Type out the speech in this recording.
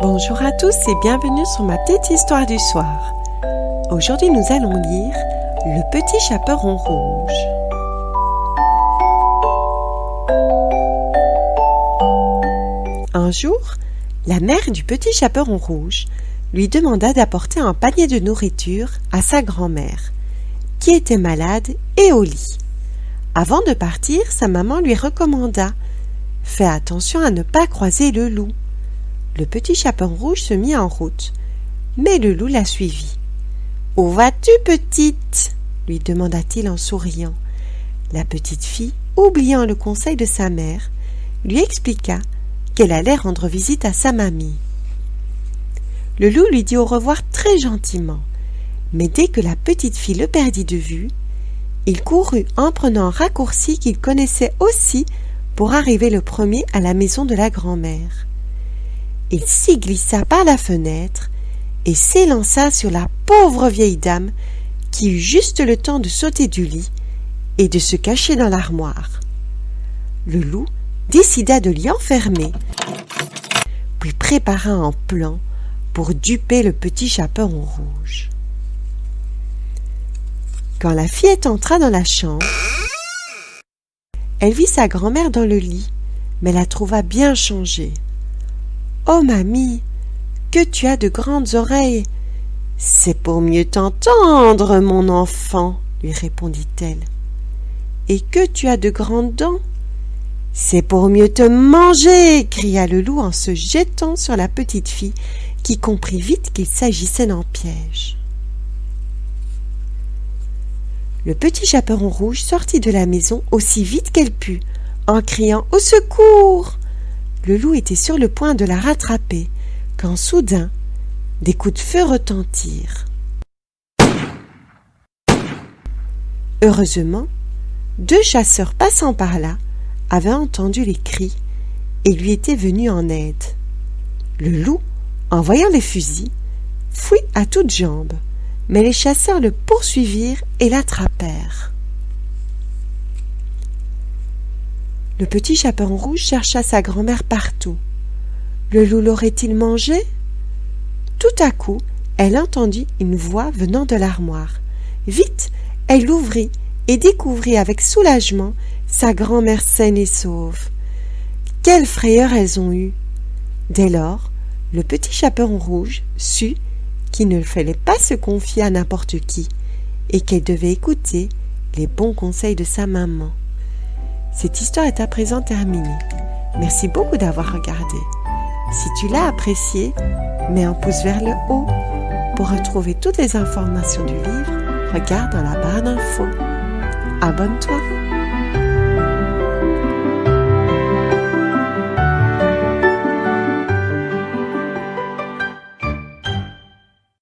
Bonjour à tous et bienvenue sur ma petite histoire du soir. Aujourd'hui nous allons lire Le Petit Chaperon Rouge. Un jour, la mère du Petit Chaperon Rouge lui demanda d'apporter un panier de nourriture à sa grand-mère, qui était malade et au lit. Avant de partir, sa maman lui recommanda « Fais attention à ne pas croiser le loup ». Le Petit Chaperon Rouge se mit en route, mais le loup la suivit. « Où vas-tu, petite ?» lui demanda-t-il en souriant. La petite fille, oubliant le conseil de sa mère, lui expliqua qu'elle allait rendre visite à sa mamie. Le loup lui dit au revoir très gentiment, mais dès que la petite fille le perdit de vue, il courut en prenant un raccourci qu'il connaissait aussi pour arriver le premier à la maison de la grand-mère. Il s'y glissa par la fenêtre et s'élança sur la pauvre vieille dame qui eut juste le temps de sauter du lit et de se cacher dans l'armoire. Le loup décida de l'y enfermer, puis prépara un plan pour duper le Petit Chaperon Rouge. Quand la fillette entra dans la chambre, elle vit sa grand-mère dans le lit, mais la trouva bien changée. « Oh, mamie, que tu as de grandes oreilles !»« C'est pour mieux t'entendre, mon enfant, » lui répondit-elle. « Et que tu as de grandes dents ?»« C'est pour mieux te manger !» cria le loup en se jetant sur la petite fille, qui comprit vite qu'il s'agissait d'un piège. Le Petit Chaperon Rouge sortit de la maison aussi vite qu'elle put, en criant « Au secours !» Le loup était sur le point de la rattraper, quand soudain, des coups de feu retentirent. Heureusement, 2 chasseurs passant par là avaient entendu les cris et lui étaient venus en aide. Le loup, en voyant les fusils, fuit à toutes jambes, mais les chasseurs le poursuivirent et l'attrapèrent. Le Petit Chaperon Rouge chercha sa grand-mère partout. Le loup l'aurait-il mangé? Tout à coup, elle entendit une voix venant de l'armoire. Vite, elle l'ouvrit et découvrit avec soulagement sa grand-mère saine et sauve. Quelle frayeur elles ont eue! Dès lors, le Petit Chaperon Rouge sut qu'il ne fallait pas se confier à n'importe qui et qu'elle devait écouter les bons conseils de sa maman. Cette histoire est à présent terminée. Merci beaucoup d'avoir regardé. Si tu l'as apprécié, mets un pouce vers le haut. Pour retrouver toutes les informations du livre, regarde dans la barre d'infos. Abonne-toi.